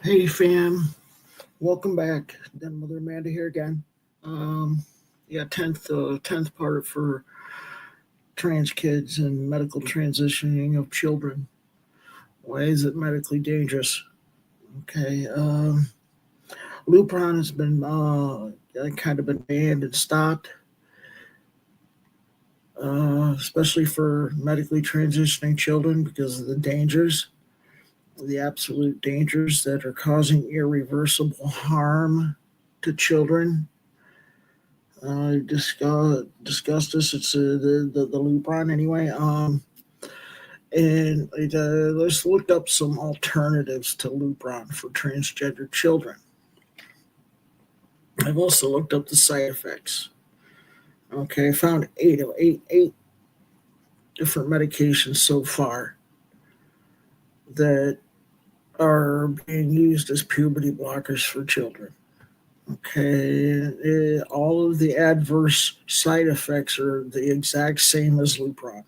Hey fam, welcome back. Then Mother Amanda here again. Um, yeah, tenth part for trans kids and medical transitioning of children. Why is it medically dangerous? Okay, Lupron has been kind of been banned and stopped, especially for medically transitioning children because of the dangers, the absolute dangers that are causing irreversible harm to children. Discussed this. It's the Lupron anyway. And let's look up some alternatives to Lupron for transgender children. I've also looked up the side effects. Okay, I found eight different medications so far that are being used as puberty blockers for children. Okay, all of the adverse side effects are the exact same as Lupron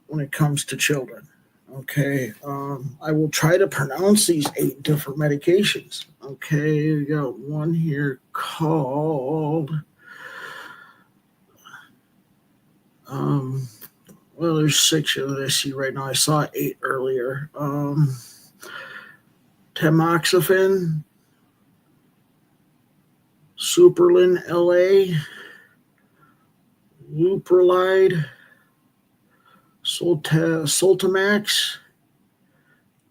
when it comes to children. Okay, I will try to pronounce these eight different medications. Okay, we got one here called, um, well, there's six that I see right now. I saw eight earlier. Tamoxifen, Superlin LA, Leuprolide, Soltamax,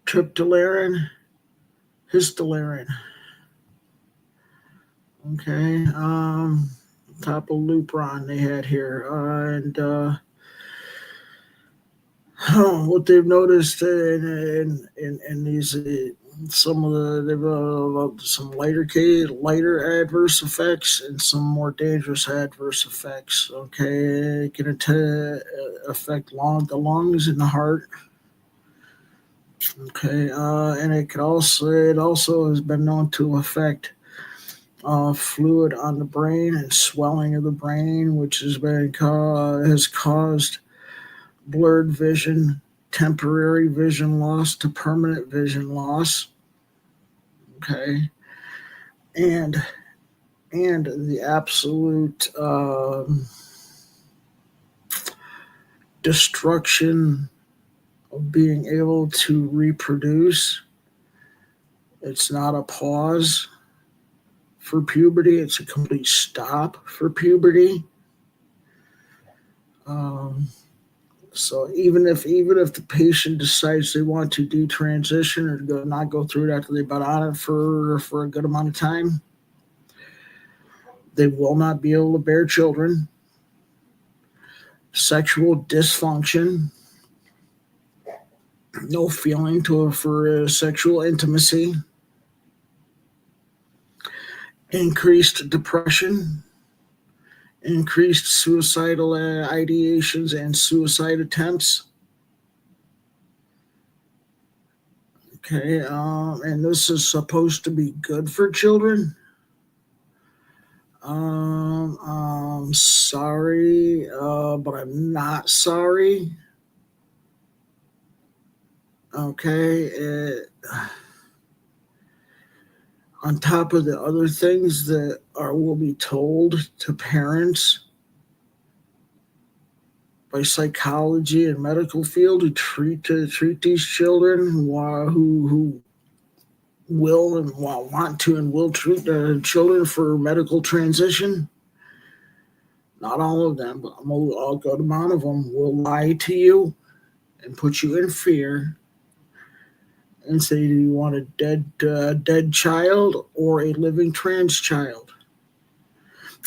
Triptolarin, Histolarin. Okay, top of Lupron they had here, and what they've noticed in these some of the they've some lighter adverse effects and some more dangerous adverse effects. Okay, it can affect the lungs and the heart. Okay, and it also has been known to affect fluid on the brain and swelling of the brain, which has caused blurred vision, temporary vision loss to permanent vision loss. Okay, and the absolute destruction of being able to reproduce. It's not a pause for puberty; it's a complete stop for puberty. Um, So even if the patient decides they want to detransition or not go through it after they've been on it for a good amount of time, they will not be able to bear children. Sexual dysfunction, no feeling for sexual intimacy, increased depression, increased suicidal ideations and suicide attempts. Okay, and this is supposed to be good for children. I'm sorry, but I'm not sorry. Okay, on top of the other things that will be told to parents by psychology and medical field to treat these children who will and want to and will treat their children for medical transition. Not all of them, but a good amount of them will lie to you and put you in fear and say, "Do you want a dead child or a living trans child?"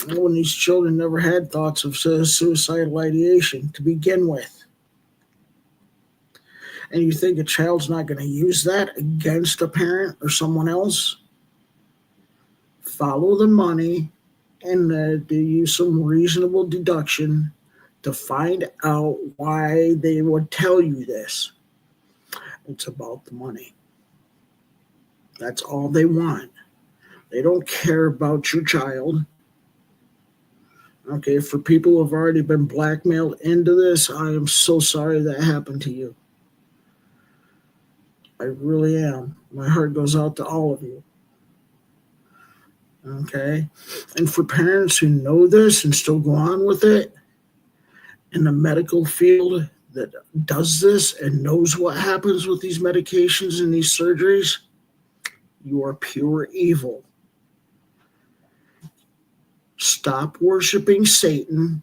When these children never had thoughts of suicidal ideation to begin with, and you think a child's not going to use that against a parent or someone else, follow the money and do use some reasonable deduction to find out why they would tell you this. It's about the money. That's all they want. They don't care about your child. Okay, for people who have already been blackmailed into this, I am so sorry that happened to you. I really am. My heart goes out to all of you. Okay. And for parents who know this and still go on with it in the medical field that does this and knows what happens with these medications and these surgeries, you are pure evil. Stop worshiping Satan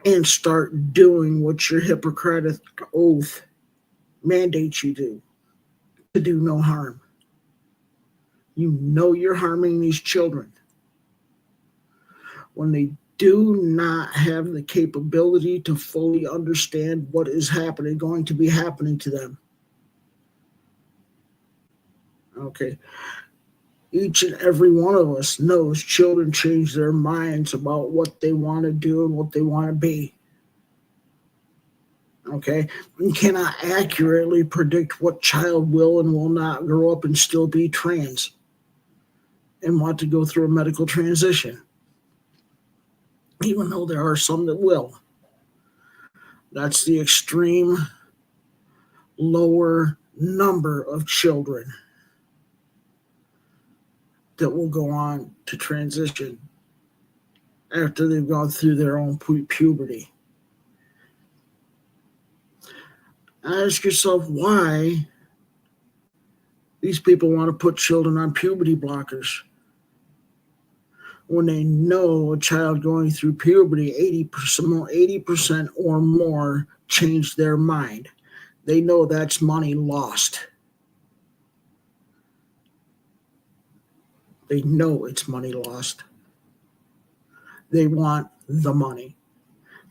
and start doing what your Hippocratic oath mandates you do, to do no harm. You know you're harming these children when they do not have the capability to fully understand what is happening, going to be happening to them. Okay. Each and every one of us knows children change their minds about what they want to do and what they want to be. Okay. You cannot accurately predict what child will and will not grow up and still be trans and want to go through a medical transition, even though there are some that will. That's the extreme lower number of children that will go on to transition after they've gone through their own puberty. Ask yourself why these people want to put children on puberty blockers when they know a child going through puberty, 80% or more change their mind. They know that's money lost. They know it's money lost. They want the money.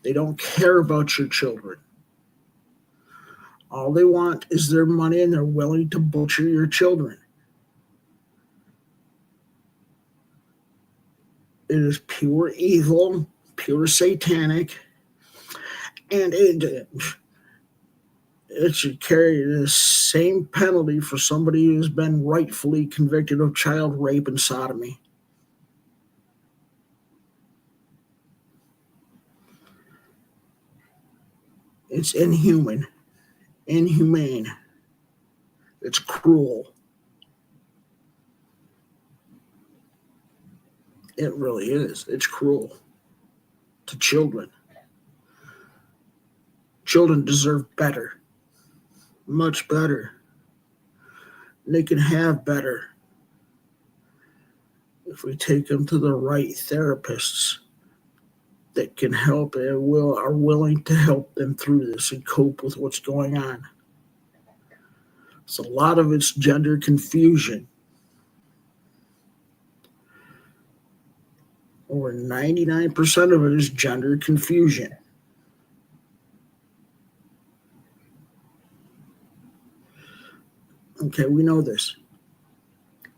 They don't care about your children. All they want is their money, and they're willing to butcher your children. It is pure evil, pure satanic, and it should carry the same penalty for somebody who's been rightfully convicted of child rape and sodomy. It's inhumane. It's cruel. It really is. It's cruel to children. Children deserve better, much better. They can have better if we take them to the right therapists that can help and are willing to help them through this and cope with what's going on. So a lot of it's gender confusion. Over 99% of it is gender confusion. Okay, we know this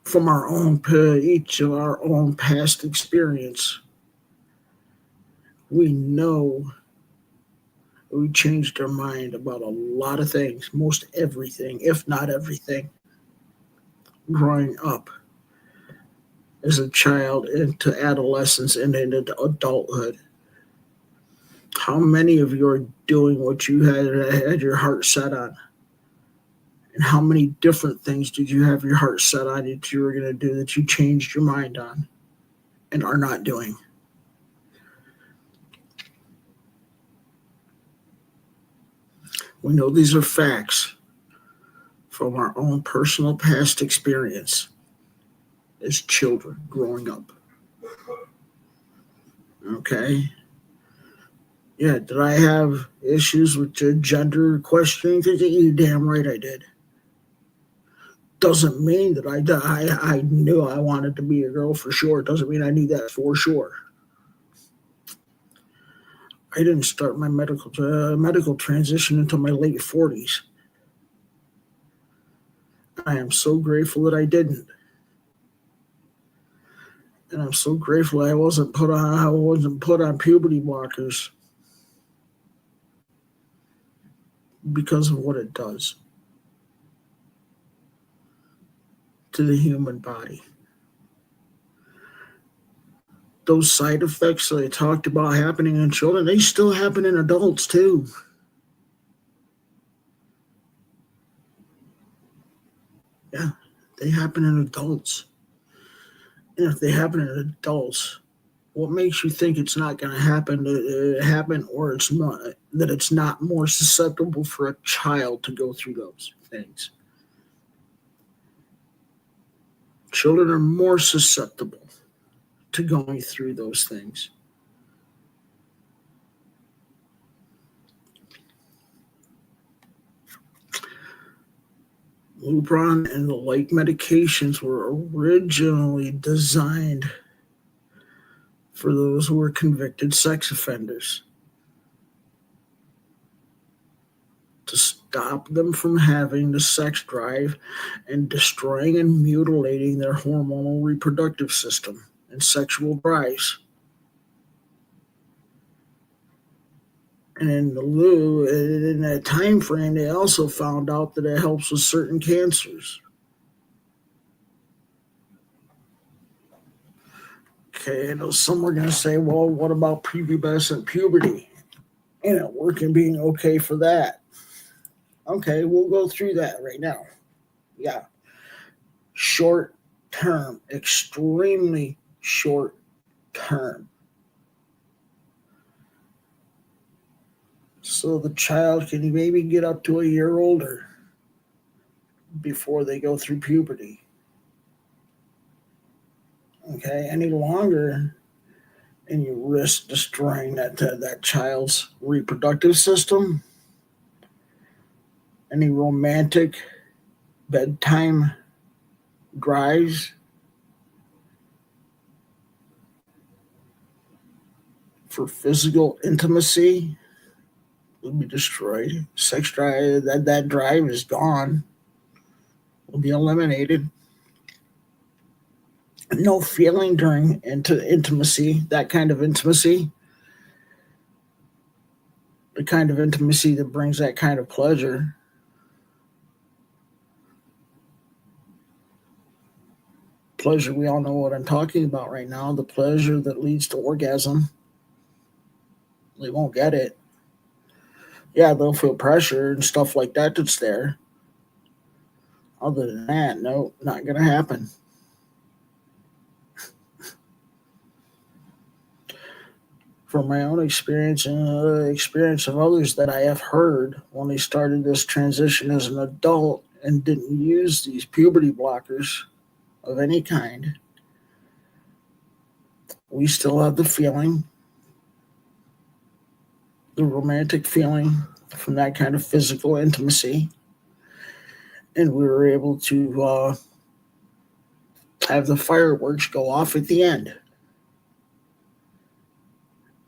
from our own, each of our own past experience. We know we changed our mind about a lot of things, most everything, if not everything, growing up as a child into adolescence and into adulthood. How many of you are doing what you had your heart set on? And how many different things did you have your heart set on that you were going to do that you changed your mind on and are not doing? We know these are facts from our own personal past experience as children growing up. Okay? Yeah, did I have issues with the gender questioning? You damn right I did. Doesn't mean that I knew I wanted to be a girl for sure. Doesn't mean I knew that for sure. I didn't start my medical transition until my late 40s. I am so grateful that I didn't. And I'm so grateful I wasn't put on puberty blockers because of what it does to the human body. Those side effects that I talked about happening in children, they still happen in adults too. Yeah, they happen in adults. And if they happen in adults, what makes you think it's not going to happen, or it's not that it's not more susceptible for a child to go through those things? Children are more susceptible to going through those things. Lupron and the like medications were originally designed for those who were convicted sex offenders to stop them from having the sex drive and destroying and mutilating their hormonal reproductive system and sexual drives. And in that time frame, they also found out that it helps with certain cancers. Okay, I know some are going to say, well, what about prepubescent puberty? And it working being okay for that. Okay, we'll go through that right now. Yeah. Short term, extremely short term. So the child can maybe get up to a year older before they go through puberty. Okay, any longer, and you risk destroying that child's reproductive system. Any romantic bedtime drives for physical intimacy will be destroyed. Sex drive, that drive is gone, will be eliminated. No feeling during intimacy, that kind of intimacy, the kind of intimacy that brings that kind of pleasure. Pleasure, we all know what I'm talking about right now. The pleasure that leads to orgasm. They won't get it. Yeah, they'll feel pressure and stuff like that that's there. Other than that, no, not going to happen. From my own experience and the experience of others that I have heard when they started this transition as an adult and didn't use these puberty blockers of any kind, we still have the feeling, the romantic feeling from that kind of physical intimacy. And we were able to have the fireworks go off at the end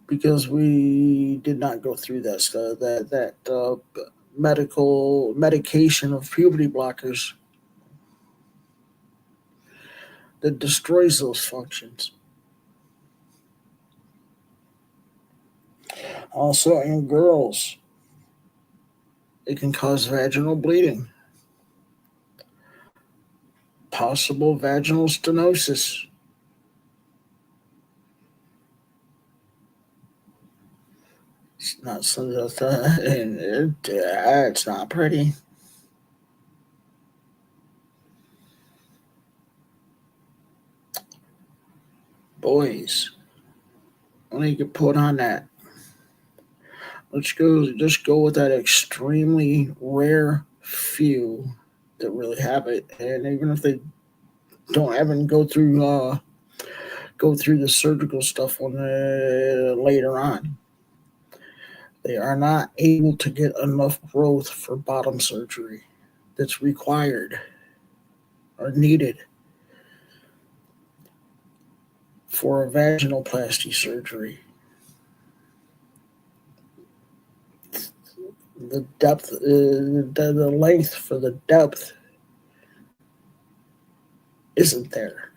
because we did not go through that medication of puberty blockers that destroys those functions. Also, in girls, it can cause vaginal bleeding, possible vaginal stenosis. It's not so that it's not pretty. Boys, when you get put on that, just go with that extremely rare few that really have it, and even if they don't even go through the surgical stuff when later on, they are not able to get enough growth for bottom surgery that's required or needed for a vaginoplasty surgery. The depth, the length for the depth isn't there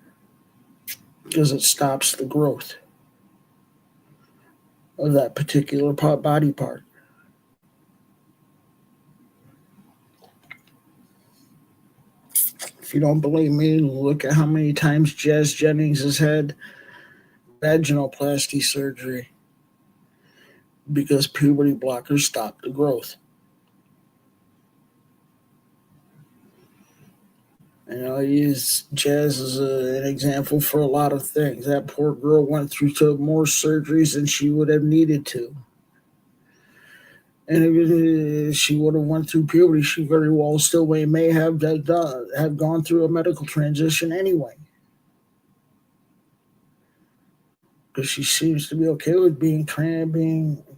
because it stops the growth of that particular body part. If you don't believe me, look at how many times Jazz Jennings has had vaginoplasty surgery because puberty blockers stop the growth. I use Jazz as an example for a lot of things. That poor girl went through more surgeries than she would have needed to. And if she would have went through puberty, she very well still may have gone through a medical transition anyway. Because she seems to be okay with being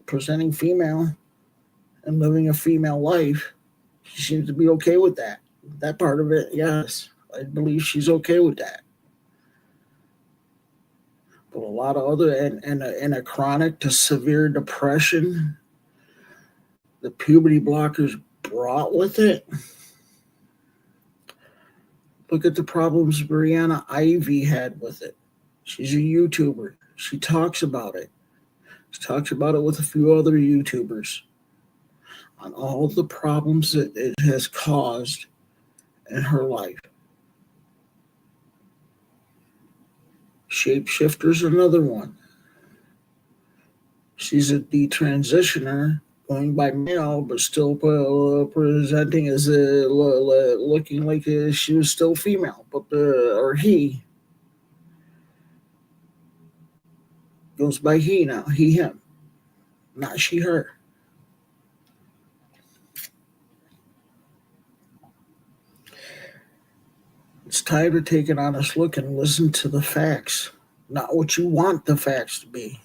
presenting female and living a female life. She seems to be okay with that. That part of it, yes, I believe she's okay with that. But a lot of other and a chronic to severe depression, the puberty blockers brought with it. Look at the problems Brianna Ivy had with it. She's a YouTuber. She talks about it. She talks about it with a few other YouTubers on all the problems that it has caused in her life. Shapeshifter's another one. She's a detransitioner, going by male, but still presenting as looking like she was still female, but or he goes by he now, he him, not she her. It's time to take an honest look and listen to the facts, not what you want the facts to be.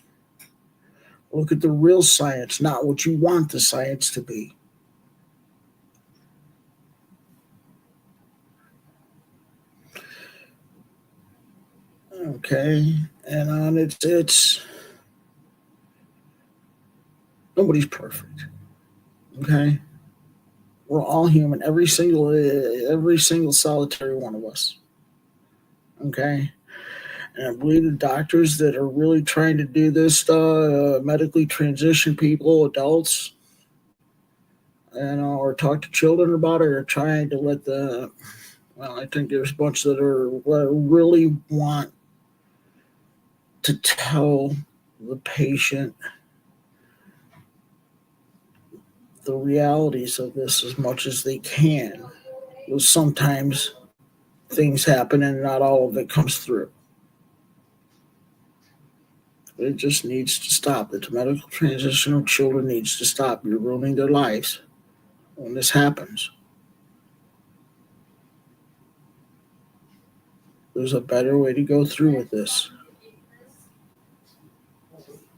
Look at the real science, not what you want the science to be. Okay, and it's nobody's perfect. Okay, we're all human, every single solitary one of us. Okay, and I believe the doctors that are really trying to do this, medically transition people, adults, or talk to children about it, or trying to let the. Well, I think there's a bunch that are really want to tell the patient the realities of this as much as they can. Because sometimes things happen and not all of it comes through. It just needs to stop. The medical transition of children needs to stop. You're ruining their lives when this happens. There's a better way to go through with this.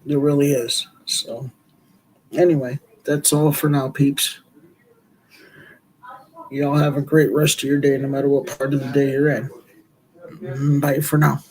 There really is. So, anyway, that's all for now, peeps. Y'all have a great rest of your day, no matter what part of the day you're in. Bye for now.